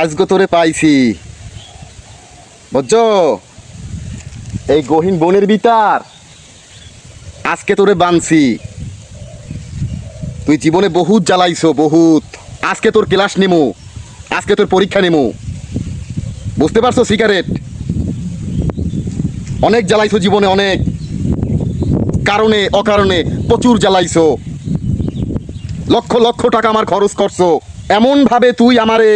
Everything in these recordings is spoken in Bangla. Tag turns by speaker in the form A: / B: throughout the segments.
A: আজকে তোরে পাইছি বুঝছো, এই গহীন বনের ভিতর আজকে তোরে বানছি। তুই জীবনে বহুত জ্বালাইছো, বহুত। আজকে তোর ক্লাস নেমো, আজকে তোর পরীক্ষা নেমো, বুঝতে পারছো? সিগারেট অনেক জ্বালাইছো জীবনে, অনেক কারণে অকারণে প্রচুর জ্বালাইছো। লক্ষ লক্ষ টাকা আমার খরচ করছো, এমনভাবে তুই আমারে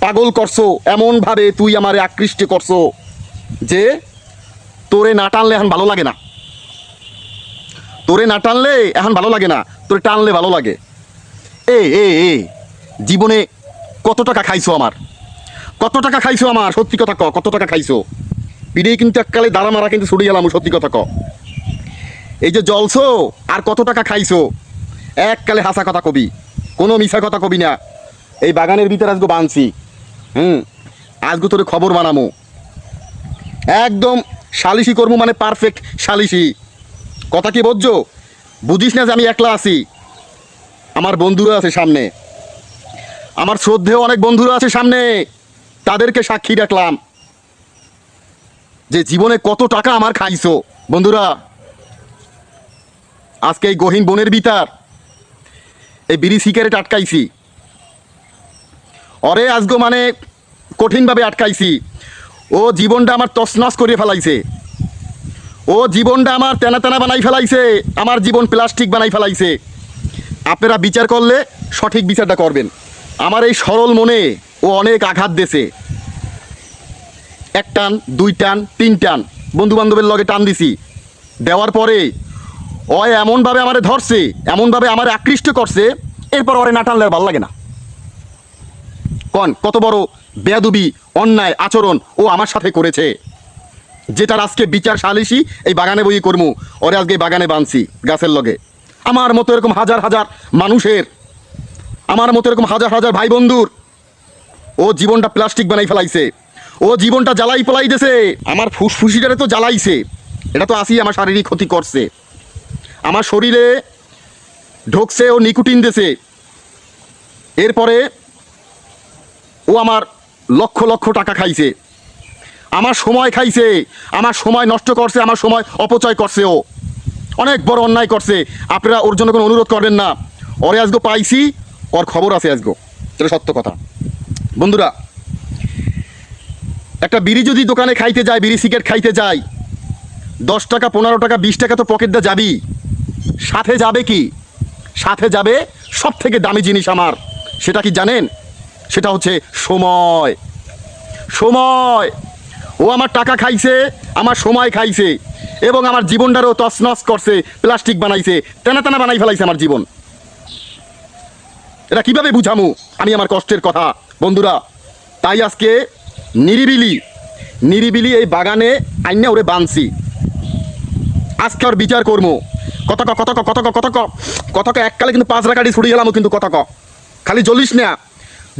A: পাগল করছো, এমনভাবে তুই আমারে আকৃষ্ট করছো যে তোরে না টানলে এখন ভালো লাগে না। তোরে না টানলে এখন ভালো লাগে না, তোরে টানলে ভালো লাগে। এ এ এ জীবনে কত টাকা খাইছো আমার, কত টাকা খাইছো আমার, সত্যি কথা ক, কত টাকা খাইছো? পিড়েই কিন্তু এককালে দাঁড়া মারা কিন্তু ছুটে গেলাম, সত্যি কথা ক। এই যে জলছো আর কত টাকা খাইছো, এককালে হাসা কথা কবি, কোনো মিছা কথা কবি না। এই বাগানের ভিতরে আজকে বানছি, আজকে তোরে খবর বানামো, একদম সালিশি করবো, মানে পারফেক্ট সালিশি। কথা কি বুঝছো? বুঝিস না যে আমি একলা আছি, আমার বন্ধুরা আছে সামনে, আমার শ্রদ্ধেয় অনেক বন্ধুরা আছে সামনে, তাদেরকে সাক্ষী রাখলাম যে জীবনে কত টাকা আমার খাইছো। বন্ধুরা, আজকে এই গহীন বনের ভিতর এই বিড়ি সিগারেট আটকাইছি, অরে আজকে মানে কঠিনভাবে আটকাইছি। ও জীবনটা আমার তছনছ করে ফেলাইছে, ও জীবনটা আমার তেনা তেনা বানাই ফেলাইছে, আমার জীবন প্লাস্টিক বানাই ফেলাইছে। আপনারা বিচার করলে সঠিক বিচারটা করবেন। আমার এই সরল মনে ও অনেক আঘাত দিয়েছে, এক টান, দুই টান, তিন টান বন্ধু বান্ধবের লগে টান দিছি, দেওয়ার পরে ও এমনভাবে আমারে ধরছে, এমনভাবে আমার আকৃষ্ট করছে, এরপর ওরে না টানলে আর ভালো লাগে না। কত বড় বেয়াদবি অন্যায় আচরণ ও আমার সাথে করেছে, যেটার আজকে বিচার সালিশি এই বাগানে বই করমু। ওরে আজকে বাগানে বানছি গাছের লগে। আমার মতো এরকম হাজার হাজার মানুষের, আমার মতো এরকম হাজার হাজার ভাই বন্ধুর ও জীবনটা প্লাস্টিক বানাই ফেলাইছে, ও জীবনটা জ্বালাই ফেলাইতেছে। আমার ফুসফুসিটারে তো জ্বালাইছে, এটা তো আসি আমার শারীরিক ক্ষতি করছে, আমার শরীরে ঢুকছে ও নিকোটিন দিছে। এরপরে ও আমার লক্ষ লক্ষ টাকা খাইছে, আমার সময় খাইছে, আমার সময় নষ্ট করছে, আমার সময় অপচয় করছে, ও অনেক বড় অন্যায় করছে। আপনারা ওর জন্য কোনো অনুরোধ করবেন না। ওরে আজকে পাইছি, ওর খবর আছে আজকে, এটা সত্য কথা। বন্ধুরা, একটা বিড়ি যদি দোকানে খাইতে যায়, বিড়ি সিগারেট খাইতে যায়, 10 টাকা 15 টাকা 20 টাকা তো পকেট দিয়ে যাবি, সাথে যাবে কি? সাথে যাবে সব থেকে দামি জিনিস আমার, সেটা কি জানেন? সেটা হচ্ছে সময়। সময়। ও আমার টাকা খাইছে, আমার সময় খাইছে, এবং আমার জীবনটারও তছনছ করছে, প্লাস্টিক বানাইছে, তেনা তেনা বানাই ফেলাইছে আমার জীবন। এটা কিভাবে বুঝামু আমি আমার কষ্টের কথা? বন্ধুরা, তাই আজকে নিরিবিলি নিরিবিলি এই বাগানে আইনা ওরে বানছি, আজকে ওর বিচার করবো। কতক কতক কতক কতক কতক এককালে কিন্তু 5 রাখাটি ছুটি গেলাম, কিন্তু কতক খালি জ্বলিস না,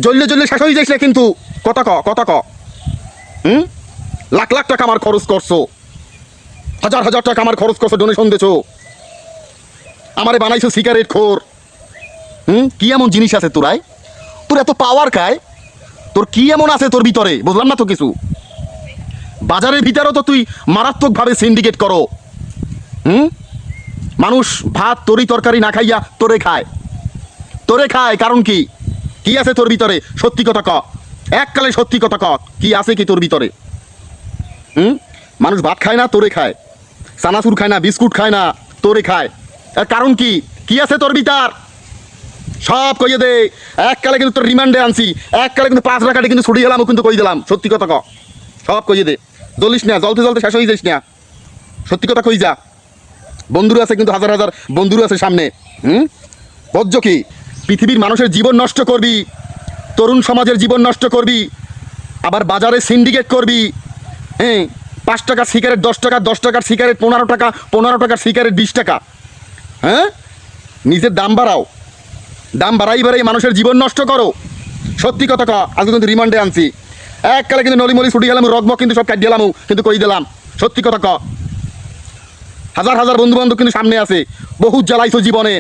A: জ্বললে জ্বললে শেষ হয়ে যাইস না কিন্তু। কতক কতক লাখ লাখ টাকা আমার খরচ করছো, হাজার হাজার টাকা আমার খরচ করছো, ডোনেশন দিছো, আমারে বানাইছো সিগারেট খোর। কি এমন জিনিস আছে তোরাই? তোর এত পাওয়ার খায়, তোর কি এমন আছে তোর ভিতরে? বুঝলাম না তো কিছু। বাজারের ভিতরেও তো তুই মারাত্মকভাবে সিন্ডিকেট করো। মানুষ ভাত তরি তরকারি না খাইয়া তোরে খায়, তোরে খায়। কারণ কি? কি আছে তোর ভিতরে? সত্যি কথা ক, এককালে সত্যি কথা ক, কি আছে কি তোর ভিতরে? মানুষ ভাত খায় না, তোরে খায়। চানাচুর খায় না, বিস্কুট খায় না, তোরে খায়। কারণ কি? কি আছে তোর ভিতর? সব কইয়ে দে। এককালে কিন্তু তোর রিমান্ডে আনছি, এককালে কিন্তু 5 রাখাটি কিন্তু ছুটি গেলাম, কিন্তু কই দিলাম। সত্যি কথা ক, সব কইয়ে দে। জ্বলিস না, জ্বলতে জ্বলতে শেষ হয়ে যাইস না। সত্যি কথা কই যা। বন্ধুরা আছে কিন্তু হাজার হাজার বন্ধুরা আছে সামনে। বজ্জ কি? পৃথিবীর মানুষের জীবন নষ্ট করবি, তরুণ সমাজের জীবন নষ্ট করবি, আবার বাজারে সিন্ডিকেট করবি। 5 টাকার সিগারেট 10 টাকা, 10 টাকার সিগারেট 15 টাকা, 15 টাকার সিগারেট 20 টাকা। নিজের দাম বাড়াও, দাম বাড়াই বাড়াই মানুষের জীবন নষ্ট করো। সত্যি কথা ক, আজকে কিন্তু রিমান্ডে আনছি। এককালে কিন্তু নলিমলি ছুটি গেলাম, রকবক কিন্তু সব কাট দিলাম, কিন্তু কই দিলাম। সত্যি কথা ক, হাজার হাজার বন্ধু বান্ধব কিন্তু সামনে আছে। বহুত জ্বালাইছো জীবনে,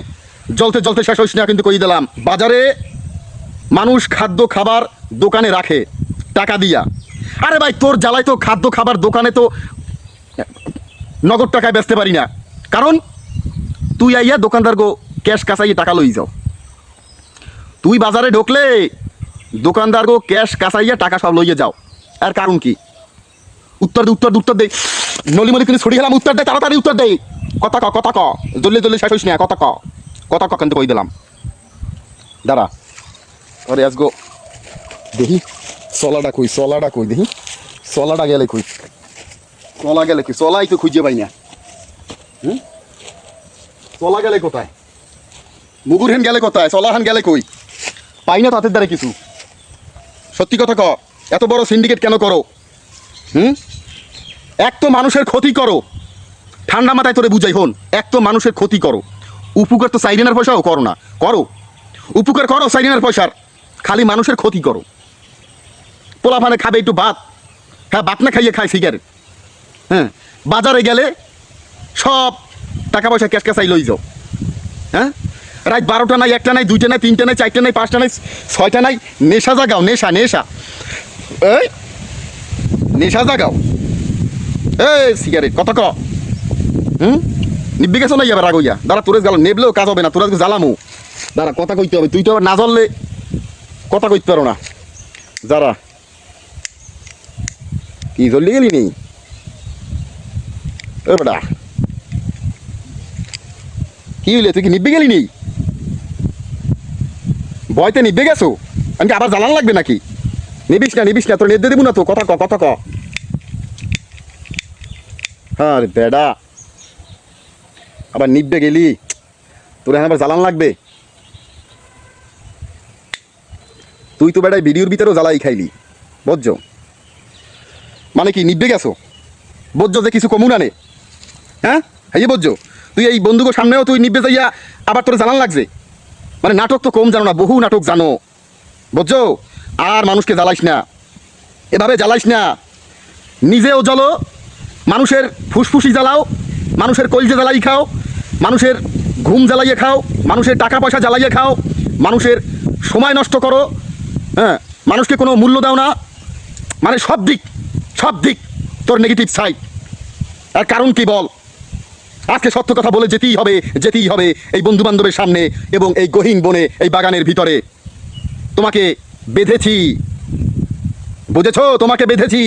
A: জ্বলতে জ্বলতে শেষ হইস না কিন্তু কই দিলাম। বাজারে মানুষ খাদ্য খাবার দোকানে রাখে টাকা দিয়া। আরে ভাই তোর জ্বালায় তো খাদ্য খাবার দোকানে তো নগদ টাকায় বেচতে পারি না, কারণ তুই আইয়া দোকানদার গো ক্যাশ কাঁচাইয়ে টাকা লই যাও। তুই বাজারে ঢুকলে দোকানদার গো ক্যাশ কাঁচাইয়া টাকা সব লইয়ে যাও। আর কারণ কি? উত্তর দে উত্তর দে উত্তর দে, নলিমলি কিন্তু ছড়ি গেলাম, উত্তর দে তাড়াতাড়ি উত্তর দে। কথা ক কথা ক, জলদি জলদি শেষ হইস না, কথা ক কথা ক কিন্তু কই দিলাম। দাঁড়া আরে আজগো দেখি চলাটা কই দেখি, চলাটা গেলে কই, চলা গেলে কি, চলাই তো খুঁজে পাই না। চলা গেলে কোথায়, মুগুর হেন গেলে কোথায়, চলা হান গেলে কই, পাই না তাদের দ্বারা কিছু। সত্যি কথা ক, এত বড় সিন্ডিকেট কেন করো? এক তো মানুষের ক্ষতি করো, ঠান্ডা মাথায় তোরে বুঝাই হন, এক তো মানুষের ক্ষতি করো, উপকার তো সাইরেনার পয়সাও করো না, করো উপকার করো সাইরেনার পয়সার, খালি মানুষের ক্ষতি করো। পোলাপানে খাবে একটু ভাত, হ্যাঁ ভাত না খাইয়ে খায় সিগারেট। হ্যাঁ বাজারে গেলে সব টাকা পয়সা ক্যাশ ক্যাশাই লই যাও। হ্যাঁ রাত 12টা নাই, 1টা নাই, 2টা নাই, 3টা নাই, 4টা নাই, 5টা নাই, 6টা নাই, নেশা জাগাও, নেশা নেশা, এই নেশা জাগাও। এই সিগারেট কত ক, নিবি গেছো না এবার রাগইয়া, দাঁড়া তোরে জ্বালা নেবলেও কাজ হবে না, তোরা জ্বালামু, দাঁড়া কথা কইতে হবে, তুই তো আবার না জ্বললে কথা কইতে পারো না। যারা কি জ্বললি গেলি নেই ও বেটা, কি হইলে তুই কি নিবি গেলি নেই, ভয়তে নিবে গেছো, আমি আবার জ্বালান লাগবে নাকি? নিবিস না তোর নেদে দেবো না তো, কথা ক কথা ক। হ্যাঁ বেডা আবার নিববে গেলি, তোর আবার জ্বালান লাগবে। তুই তো বেটায় ভিডিওর ভিতরেও জ্বালাই খাইলি, বুঝছো? মানে কি নিববে গেছো, বুঝছো যে কিছু কমু না নে, হ্যাঁ হ্যাঁ বুঝছো? তুই এই বন্ধুকে সামনেও তুই নিববে যাইয়া আবার তোর জ্বালান লাগছে, মানে নাটক তো কম জানো না, বহু নাটক জানো, বুঝছো? আর মানুষকে জ্বালাইস না, এভাবে জ্বালাইস না, নিজেও জ্বলো, মানুষের ফুসফুসি জ্বালাও, মানুষের কলজে জ্বালাই খাও, মানুষের ঘুম জ্বালাইয়ে খাও, মানুষের টাকা পয়সা জ্বালাইয়ে খাও, মানুষের সময় নষ্ট করো, হ্যাঁ মানুষকে কোনো মূল্য দাও না, মানে সব দিক তোর নেগেটিভ সাইড। আর কারণ কি বল? আজকে সত্য কথা বলে যেতেই হবে এই বন্ধু বান্ধবের সামনে এবং এই গহীন বনে, এই বাগানের ভিতরে তোমাকে বেঁধেছি, বুঝেছো? তোমাকে বেঁধেছি।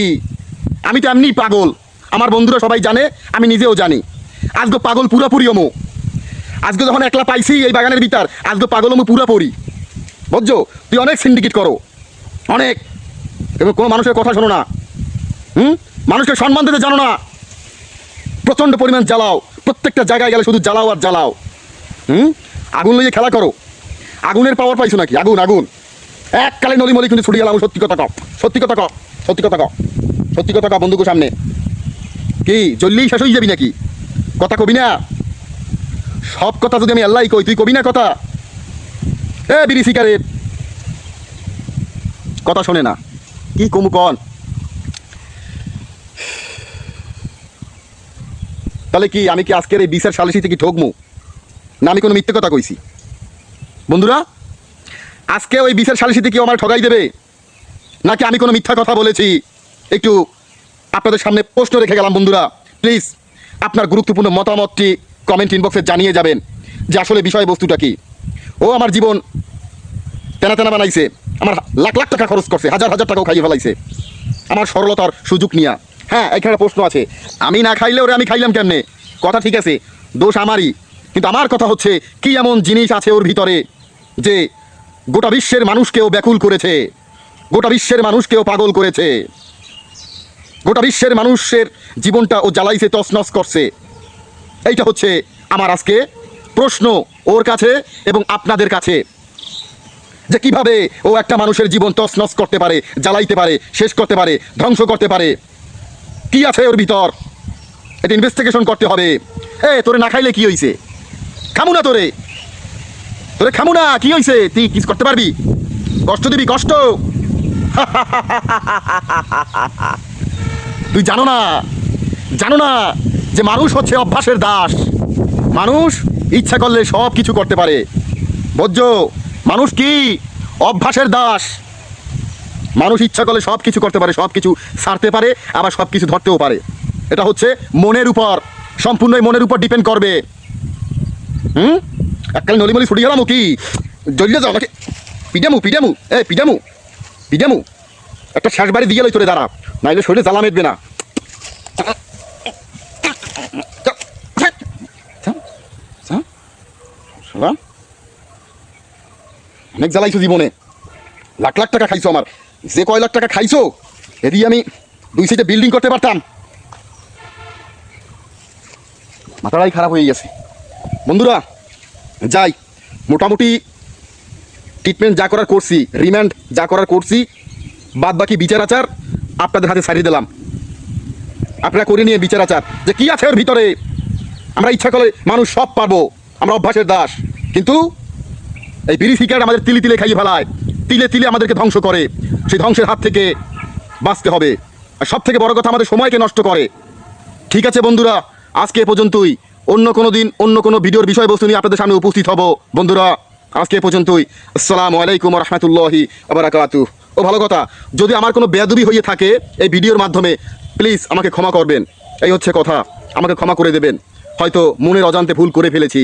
A: আমি তো এমনি পাগল, আমার বন্ধুরা সবাই জানে, আমি নিজেও জানি। আজকে পাগল পুরাপুরি অমো, আজকে যখন একলা পাইছি এই বাগানের ভিতর, আজকে পাগল অমো পুরাপুরি, বুঝছো? তুই অনেক সিন্ডিকেট করো, অনেক, এবং কোনো মানুষের কথা শোনো না, মানুষকে সম্মান দিতে জানো না, প্রচণ্ড পরিমাণ জ্বালাও, প্রত্যেকটা জায়গায় গেলে শুধু জ্বালাও আর জ্বালাও। আগুন লইয়ে খেলা করো, আগুনের পাওয়ার পাইছো নাকি? আগুন এককালে নলিমলি কিন্তু ছুটি গেলাম। সত্যি কথা ক বন্ধুকে সামনে, কি জললেই শেষ হয়ে যাবি নাকি? কথা কবি না? সব কথা যদি আমি আল্লাহ কই, তুই কবি না কথা? বিড়ি সিগারেট কথা শোনে না, কি কমু কন? তাহলে কি আমি কি আজকের এই বিচার সালিসি থেকে ঠকমু না? আমি কোনো মিথ্যে কথা কইছি? বন্ধুরা আজকে ওই বিচার সালিসিতে কি আমার ঠগাই দেবে, নাকি আমি কোনো মিথ্যা কথা বলেছি? একটু আপনাদের সামনে প্রশ্ন রেখে গেলাম। বন্ধুরা প্লিজ আপনার গুরুত্বপূর্ণ মতামতটি কমেন্ট ইনবক্সে জানিয়ে যাবেন যে আসলে বিষয়বস্তুটা কি। ও আমার জীবন তেনা বানাইছে, আমার লাখ লাখ টাকা খরচ করছে, হাজার হাজার টাকাও খাইয়ে ফেলাইছে আমার সরলতার সুযোগ নিয়া। হ্যাঁ এখানে প্রশ্ন আছে, আমি না খাইলে ওরে আমি খাইলাম কেমনে? কথা ঠিক আছে, দোষ আমারই, কিন্তু আমার কথা হচ্ছে কি এমন জিনিস আছে ওর ভিতরে যে গোটা বিশ্বের মানুষকেও ব্যাকুল করেছে, গোটা বিশ্বের মানুষকেও পাগল করেছে, গোটা বিশ্বের মানুষের জীবনটা ও জ্বালাইছে, তছনছ করছে। এইটা হচ্ছে আমার আজকে প্রশ্ন ওর কাছে এবং আপনাদের কাছে, যে কিভাবে ও একটা মানুষের জীবন তছনছ করতে পারে, জ্বালাইতে পারে, শেষ করতে পারে, ধ্বংস করতে পারে। কি আছে ওর ভিতর, এটা ইনভেস্টিগেশন করতে হবে। তোরে না খাইলে কি হয়েছে? খামু না তোরে খামু না, কি হয়েছে? তুই কিছু করতে পারবি? কষ্ট দিবি? কষ্ট তুই জানো না যে মানুষ হচ্ছে অভ্যাসের দাস, মানুষ ইচ্ছা করলে সব কিছু করতে পারে। বুঝছো? মানুষ কি অভ্যাসের দাস। মানুষ ইচ্ছা করলে সব কিছু করতে পারে, সব কিছু ছাড়তে পারে, আবার সব কিছু ধরতেও পারে। এটা হচ্ছে মনের উপর, সম্পূর্ণই মনের উপর ডিপেন্ড করবে। এককালে নলিমলি ছুটি গেলাম কি জলিয়ে যাও নাকি? পিডামু পিডামু পিডামু পিডামু একটা শেষ বাড়ি দিয়ে চলে দাঁড়া, নাইলে শরীরে জ্বালা মেটবে না। অনেক জ্বালাইছো জীবনে, লাখ লাখ টাকা খাইছো আমার। যে কয় লাখ টাকা খাইছো এদি আমি 2 সাইডে বিল্ডিং করতে পারতাম। মাথাটাই খারাপ হয়ে গেছে। বন্ধুরা যাই, মোটামুটি ট্রিটমেন্ট যা করার করছি, রিমান্ড যা করার করছি, বাদ বাকি বিচার আচার আপনাদের হাতে ছাড়িয়ে দিলাম। আপনারা করে নিয়ে বিচার আচার যে কি আছে ওর ভিতরে। আমরা ইচ্ছা করলে মানুষ সব পারবো, আমরা অভ্যাসের দাস। কিন্তু এই বিড়ি সিগারেট আমাদের তিলে তিলে খাইয়ে ফেলায়, তিলে তিলে আমাদেরকে ধ্বংস করে। সেই ধ্বংসের হাত থেকে বাঁচতে হবে। আর সব থেকে বড় কথা, আমাদের সময়কে নষ্ট করে। ঠিক আছে বন্ধুরা, আজকে এ পর্যন্তই। অন্য কোনো দিন অন্য কোনো ভিডিওর বিষয়বস্তু নিয়ে আপনাদের সামনে উপস্থিত হব। বন্ধুরা আজকে এ পর্যন্তই। আসসালামু আলাইকুম রহমতুল্লাহি ওয়া ও ভালো কথা, যদি আমার কোনো বেয়াদবি হয়ে থাকে এই ভিডিওর মাধ্যমে, প্লিজ আমাকে ক্ষমা করবেন। এই হচ্ছে কথা, আমাকে ক্ষমা করে দেবেন। হয়তো মনের অজান্তে ভুল করে ফেলেছি।